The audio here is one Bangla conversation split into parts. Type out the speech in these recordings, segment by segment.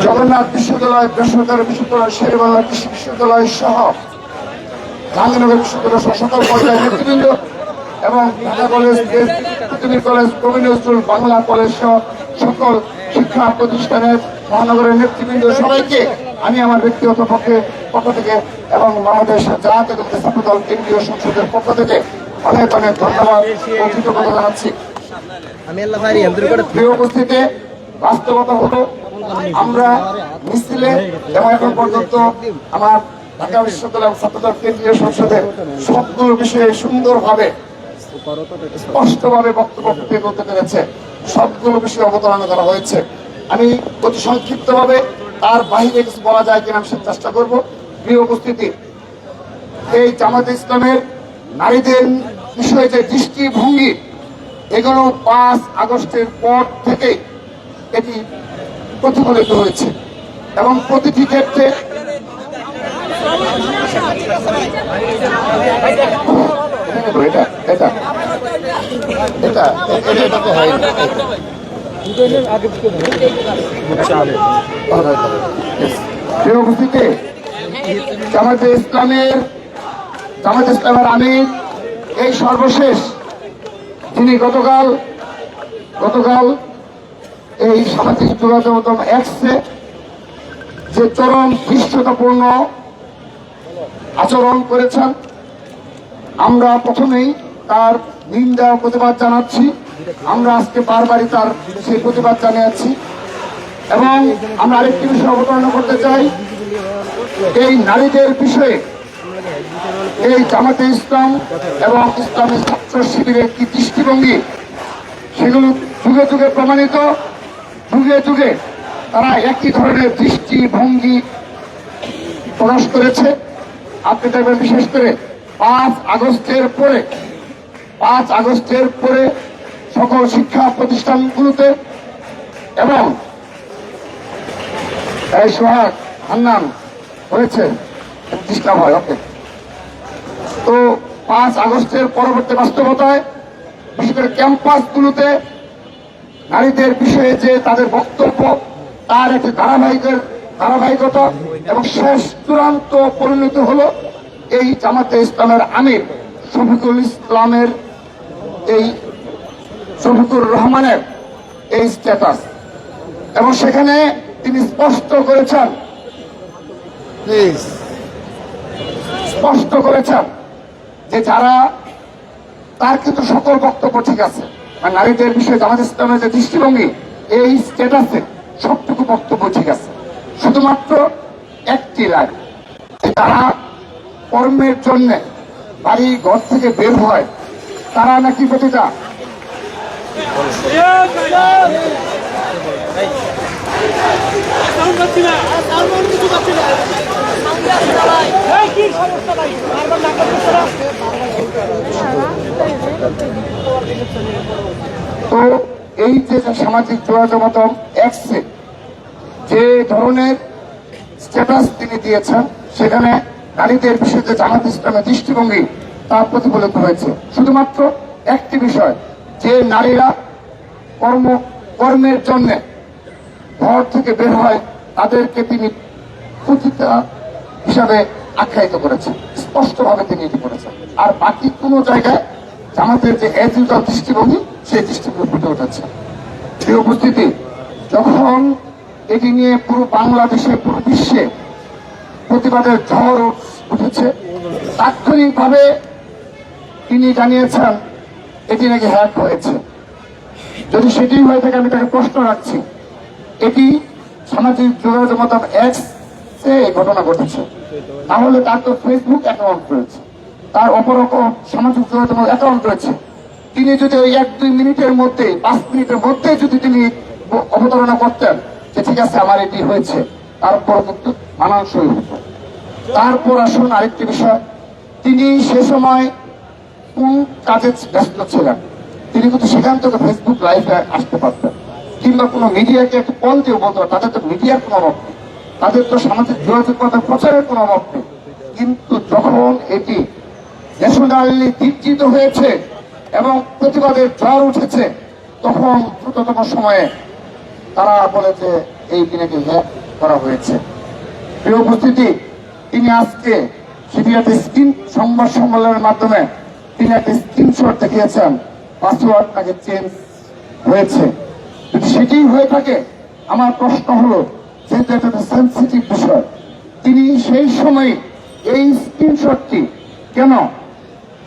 জগন্নাথ বিশ্ববিদ্যালয়, বেসরকারি বিশ্ববিদ্যালয়, শেরেবাংলা কৃষি বিশ্ববিদ্যালয় সহ জাহাঙ্গীরনগর বিশ্ববিদ্যালয় সকল পর্যায়ের নেতৃবৃন্দ এবং ঢাকা কলেজ, পৃথিবীর কলেজ, কবি নজরুল বাংলা কলেজ সহ সকল শিক্ষা প্রতিষ্ঠানের মহানগরের নেতৃবৃন্দ সবাইকে আমি আমার ব্যক্তিগত পক্ষ থেকে এবং বাংলাদেশ জাতীয় ছাত্রদল কেন্দ্রীয় সংসদের পক্ষ থেকে অনেক অনেক ধন্যবাদ ও কৃতজ্ঞতা জানাচ্ছি। প্রিয় উপস্থিতি, বাস্তবতা হলো আমরা মিছিলে এবং এখন পর্যন্ত আমার ঢাকা বিশ্ববিদ্যালয় ছাত্রদল কেন্দ্রীয় সংসদের সবগুলো বিষয়ে সুন্দরভাবে স্পষ্টভাবে বক্তব্য বলতে পেরেছে, সবগুলো বিষয়ে অবতারণা করা হয়েছে। আমি অতি সংক্ষিপ্তভাবে তার বাহিরে কিছু বলা যায় কিনা আমি চেষ্টা করব। প্রিয় উপস্থিতি, এই জামায়াতে ইসলামের নারীদের বিষয়ে যে দৃষ্টিভঙ্গি, এগুলো 5 আগস্টের পর থেকে এটি প্রতিফলিত হয়েছে এবং প্রতিটি ক্ষেত্রে জামায়াতে ইসলামের আমির এই সর্বশেষ তিনি গতকাল এই সামাজিক যোগাযোগ এক্সে যে চরম ধৃষ্টতাপূর্ণ আচরণ করেছেন, আমরা প্রথমেই তার নিন্দা প্রতিবাদ জানাচ্ছি। আমরা আজকে বারবারই তার সেই প্রতিবাদ জানিয়েছি এবং আমরা আরেকটি বিষয় অবতারণা করতে চাই। এই নারীদের বিষয়ে এই জামায়াতে ইসলাম এবং ইসলামী ছাত্র শিবিরের কি দৃষ্টিভঙ্গি, সেগুলো যুগে যুগে প্রমাণিত। যুগে যুগে তারা একই ধরনের দৃষ্টিভঙ্গি প্রকাশ করেছে। আপনি দেখবেন বিশেষ করে 5 আগস্টের পরে সকল শিক্ষা প্রতিষ্ঠানগুলোতে এবং এই সোহাগ হান্নান হয়েছে ডিস্টার্ব হয়। ওকে, তো 5 আগস্টের পরবর্তী বাস্তবতায় বিশেষ করে ক্যাম্পাসগুলোতে নারীদের বিষয়ে যে তাদের বক্তব্য, তার একটি ধারাবাহিকতা এবং শেষ চূড়ান্ত পরিণতি হলো এই জামায়াতে ইসলামের আমির শফিকুর রহমানের এই স্ট্যাটাস, এবং সেখানে তিনি স্পষ্ট করেছেন যে যারা তার কিন্তু সকল বক্তব্য ঠিক আছে, মানে নারীদের বিষয়ে জামায়াতে ইসলামের যে দৃষ্টিভঙ্গি, এই স্ট্যাটাসে সবটুকু বক্তব্য ঠিক আছে। শুধুমাত্র একটি রায়, তারা কর্মের জন্য বাড়ি ঘর থেকে বের হয়, তারা নাকি প্রতিটা তো এই যে সামাজিক যোগাযোগ মাধ্যম এক্সে যে ধরনের স্ট্যাটাস তিনি দিয়েছেন, সেখানে নারীদের বিষয়ে যে জামায়াতে ইসলামের দৃষ্টিভঙ্গি তা প্রতিফলিত হয়েছে। শুধুমাত্র একটি বিষয়, যে নারীরা কর্মের জন্য ঘর থেকে বের হয়, তাদেরকে তিনি পতিতা হিসাবে আখ্যায়িত করেছেন, স্পষ্টভাবে তিনি এটি করেছেন। আর বাকি কোন জায়গায় জামাতের যে এজিউটাল দৃষ্টিভঙ্গি, সেই দৃষ্টিভঙ্গি ফুটে উঠেছে। এই উপস্থিতি, যখন এটি নিয়ে পুরো বাংলাদেশে, পুরো বিশ্বে প্রতিবাদের ঝড় উঠেছে, তাৎক্ষণিকভাবে তিনি জানিয়েছেন এটি নাকি হ্যাক হয়েছে। যদি সেটি হয়ে থাকে, আমি তাকে প্রশ্ন রাখছি, এটি সামাজিক যোগাযোগ মাধ্যম এক্স এই ঘটনা ঘটেছে, তাহলে তার তো ফেসবুক অ্যাকাউন্ট রয়েছে, তার অপরকম সামাজিক যোগাযোগ অ্যাকাউন্ট রয়েছে। তিনি যদি ওই 1-2 মিনিটের মধ্যে, 5 মিনিটের মধ্যে যদি তিনি অবতারণা করতেন যে ঠিক আছে আমার এটি হয়েছে, তারপর কিন্তু মানানসই হতো। তারপর আসুন আরেকটি বিষয়, তিনি সে সময় কোন কাজে ব্যস্ত ছিলেন, তিনি কিন্তু সেখান থেকে ফেসবুক লাইভে আসতে পারতেন, কিংবা কোনো মিডিয়াকে একটু কল দিয়ে বলতে পারতেন। তাদের তো মিডিয়ার কোনো অভাব নেই, তাদের তো সামাজিক যোগাযোগ মাধ্যম প্রচারের কোনো অভাব নেই। কিন্তু যখন এটি ন্যাশনালি দীক্ষিত হয়েছে এবং প্রতিবাদের ঝড় উঠেছে, তখন দ্রুততম সময়ে তারা বলে যে এই দিনকে হ্যাক করা হয়েছে। প্রিয় উপস্থিতি, তিনি আজকে সেটি একটা স্ক্রিন সংবাদ সম্মেলনের মাধ্যমে তিনি একটা স্ক্রিনশট দেখিয়েছেন, পাসওয়ার্ড তাকে চেঞ্জ হয়েছে। যদি সেটি হয়ে থাকে, আমার প্রশ্ন হলো, যেহেতু এটা একটা সেন্সিটিভ বিষয়, তিনি সেই সময় এই স্ক্রিনশটটি কেন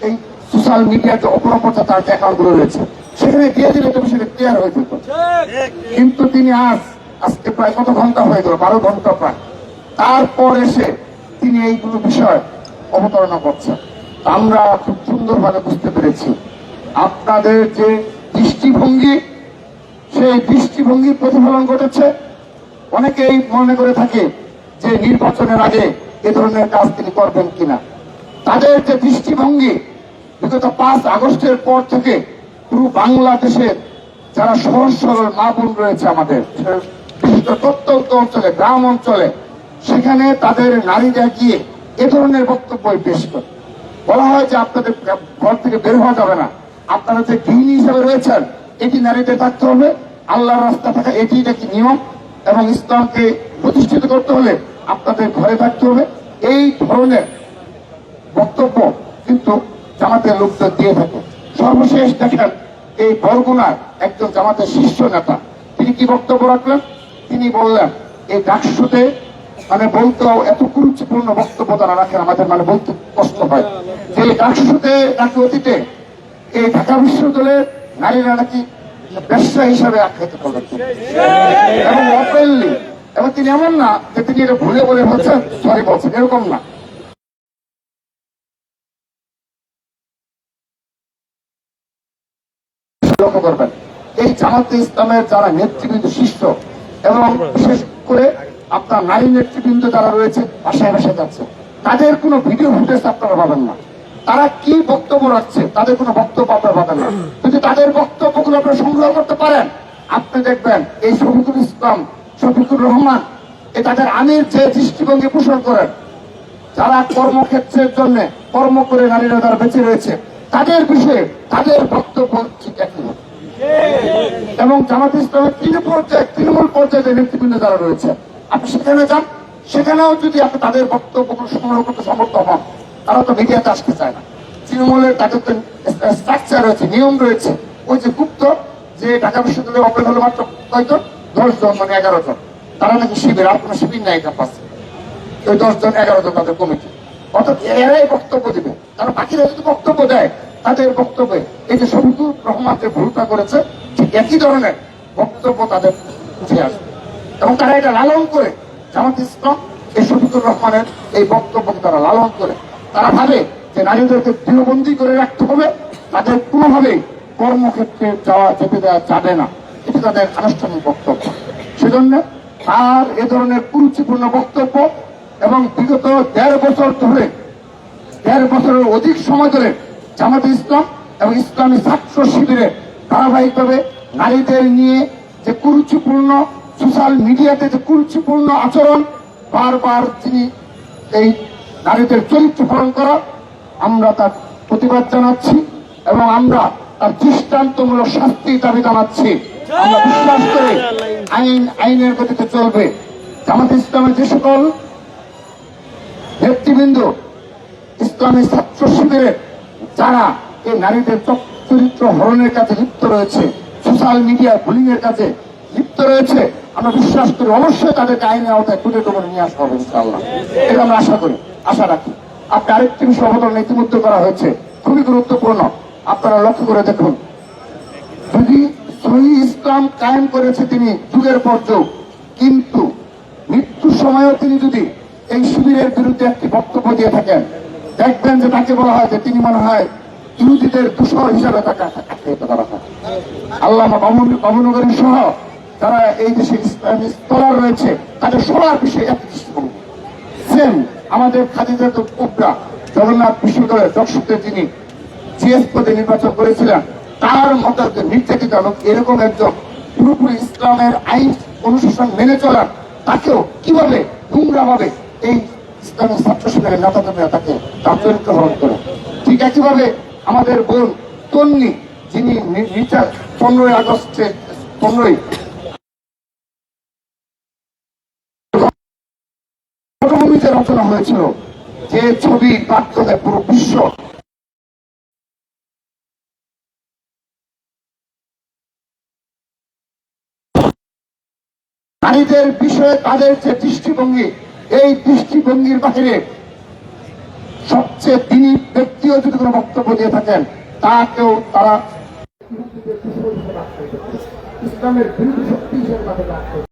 এই সোশ্যাল মিডিয়াতে অপপ্রচার যে অ্যাকাউন্টগুলো রয়েছে সেখানে দিয়ে দিলে তো বিষয়টা ক্লিয়ার হয়ে যেত। কিন্তু তিনি আজকে প্রায় কত ঘন্টা হয়ে গেল, 12 ঘন্টা প্রায়, তারপর এসে তিনি এইগুলো বিষয় অবতারণা করছেন। আমরা খুব সুন্দরভাবে বুঝতে পেরেছি আপনাদের যে দৃষ্টিভঙ্গি, সেই দৃষ্টিভঙ্গির প্রতিফলন ঘটেছে। অনেকেই মনে করে থাকে যে নির্বাচনের আগে এ ধরনের কাজ তিনি করবেন কিনা। তাদের যে দৃষ্টিভঙ্গি বিগত 5 আগস্টের পর থেকে পুরো বাংলাদেশের যারা সহজ সরল মা বোন রয়েছে আমাদের, বিশেষ করে প্রত্যন্ত অঞ্চলে, গ্রাম অঞ্চলে, সেখানে তাদের নারীরা গিয়ে এ ধরনের বক্তব্য পেশ করে বলা হয় যে আপনাদের ঘর থেকে বের হওয়া যাবে না, আপনারা যে গৃহিণী হিসাবে রয়েছেন এটি নারীদের থাকতে হবে, আল্লাহর রাস্তা থাকা এটি নাকি নিয়ম, এবং ইসলামকে প্রতিষ্ঠিত করতে হলে আপনাদের ঘরে থাকতে হবে। এই ধরনের বক্তব্য কিন্তু জামাতের লোকদের দিয়ে থাকে। সর্বশেষ দেখেন এই বরগুনার একজন জামাতের শীর্ষ নেতা তিনি কি বক্তব্য রাখলেন। তিনি বললেন এই ডাকসুতে বলতেও এত গুরুত্বপূর্ণ বক্তব্য তারা রাখেন, আমাদের বলতে কষ্ট হয় যে ডাকসুতে নাকি অতীতে এই ঢাকা বিশ্ববিদ্যালয়ের নারীরা নাকি ব্যবসা হিসাবে আখ্যায়িত করবেন এবং ওপেনলি, এবং তিনি এমন না যে তিনি এটা ভুলে বলে বলছেন, সরি বলছেন, এরকম না। লক্ষ্য করবেন এই জামাতে ইসলামের যারা নেতৃবৃন্দ শীর্ষ, এবং বিশেষ করে আপনার নারী নেতৃবৃন্দ যারা রয়েছে বাসায় বাসায় যাচ্ছে, তাদের কোনো ভিডিও ফুটেজ আপনারা পাবেন না। তারা কি বক্তব্য রাখছে তাদের কোনো বক্তব্য আপনারা পাবেন না। যদি তাদের বক্তব্যগুলো আপনারা সংগ্রহ করতে পারেন, আপনি দেখবেন এই শফিকুল ইসলাম, শফিকুর রহমান, তাদের আমির যে দৃষ্টিভঙ্গি পোষণ করেন, যারা কর্মক্ষেত্রের জন্য কর্ম করে নারীরা যারা বেঁচে রয়েছে, তাদের বিষয়ে তাদের বক্তব্য ঠিক একই। এবং জামাত ইসলামের তৃণমূল পর্যায়ে যে নেতৃবৃন্দ যারা রয়েছে, আপনি সেখানে যান, সেখানেও যদি আপনি তাদের বক্তব্য সংগ্রহ করতে সমর্থ হন, তারা তো মিডিয়াতে আসতে চায় না। তৃণমূলের তাদের তো স্ট্রাকচার রয়েছে, নিয়ম রয়েছে। ওই যে গুপ্ত যে ঢাকা বিশ্ববিদ্যালয়ে ওপেন হলো মাত্র কয়জন, 10 জন, 11 জন, তারা নাকি শিবির, আর কোনো শিবির নাই ক্যাম্পাসে, ওই 10 জন 11 জন তাদের কমিটি, অর্থাৎ এরাই বক্তব্য দিবে। কারণ বাকিরা যদি বক্তব্য দেয়, তাদের বক্তব্যে এই যে শফিকুর রহমান যে ভুলটা করেছে ঠিক একই ধরনের বক্তব্য তাদের উঠে আসবে, এবং তারা এটা লালন করে। জামাত ইসলাম এই শফিকুর রহমানের এই বক্তব্যকে তারা লালন করে, তারা ভাবে যে নারীদেরকে গৃহবন্দী করে রাখতে হবে, তাদের কোনোভাবেই কর্মক্ষেত্রে যেতে দেওয়া যাবে না, এটি তাদের আনুষ্ঠানিক বক্তব্য। সেজন্য তার এ ধরনের কুরুচিপূর্ণ বক্তব্য, এবং বিগত 1.5 বছর ধরে, 1.5 বছরের অধিক সময় ধরে জামাতে ইসলাম এবং ইসলামী ছাত্র শিবিরে ধারাবাহিকভাবে নারীদের নিয়ে যে কুরুচিপূর্ণ সোশ্যাল মিডিয়াতে যে কুরুচিপূর্ণ আচরণ, বারবার তিনি এই নারীদের চরিত্র হরণ করা, আমরা তার প্রতিবাদ জানাচ্ছি এবং আমরা তার দৃষ্টান্তমূলক শাস্তি দাবি জানাচ্ছি। আমরা বিশ্বাস করি আইনের গতিতে চলবে। জামাতে ইসলামের যে সকল নেতৃবৃন্দ ইসলামী ছাত্র শিবিরের যারা এই নারীদের চরিত্র হরণের কাছে লিপ্ত রয়েছে, সোশ্যাল মিডিয়া বুলিং এর কাছে লিপ্ত রয়েছে, আমরা বিশ্বাস করি অবশ্যই তাদেরকে আইনের আওতায় তুলে করে নিয়ে আসা হবে ইনশাআল্লাহ। এটা আমরা আশা করি, আশা রাখি। আপনি আরেকটি বিষয় অবতরণ ইতিমধ্যে করা হয়েছে, খুবই গুরুত্বপূর্ণ। আপনারা লক্ষ্য করে দেখুন, যদি সহিহ ইসলাম কায়েম করেছে তিনি যুগের পর যুগ, কিন্তু মৃত্যুর সময়ও তিনি যদি এই শিবিরের বিরুদ্ধে একটি বক্তব্য দিয়ে থাকেন, দেখবেন যে তাকে বলা হয় যে তিনি মনে হয় ইহুদিদের দূষণ হিসাবে তাকে আখ্যায়িত করা হয়। আল্লামা বাবুনগরী সহ যারা এই দেশে ইসলামী স্কলার রয়েছে, তাদের সবার বিষয়ে একই দৃষ্টিভঙ্গি সেম। আমাদের খাদিজাতুল কুবরা জগন্নাথ বিশ্ববিদ্যালয়ের যশোরে যিনি জিএস পদে নির্বাচন করেছিলেন, তার মতো নির্যাতিত এবং এরকম একজন পুরোপুরি ইসলামের আইন অনুশাসন মেনে চলার, তাকেও কিভাবে গুমরা ভাবে এই ইসলামের ছাত্র শিবিরের নেতাকর্মীরা তাকে তার চরিত্র হরণ করে। ঠিক একইভাবে আমাদের বোন তন্নি, যিনি 15ই আগস্টে 15ই পটভূমিতে রচনা হয়েছিল, যে ছবির মাধ্যমে পুরো বিশ্ব নারীদের বিষয়ে তাদের যে দৃষ্টিভঙ্গি, এই দৃষ্টিভঙ্গির বাহিরে সবচেয়ে তিনি ব্যক্তিও যদি কোনো বক্তব্য দিয়ে থাকেন তাকেও তারা ইসলামের বিরোধী শক্তি হিসেবে তাদের রাখতে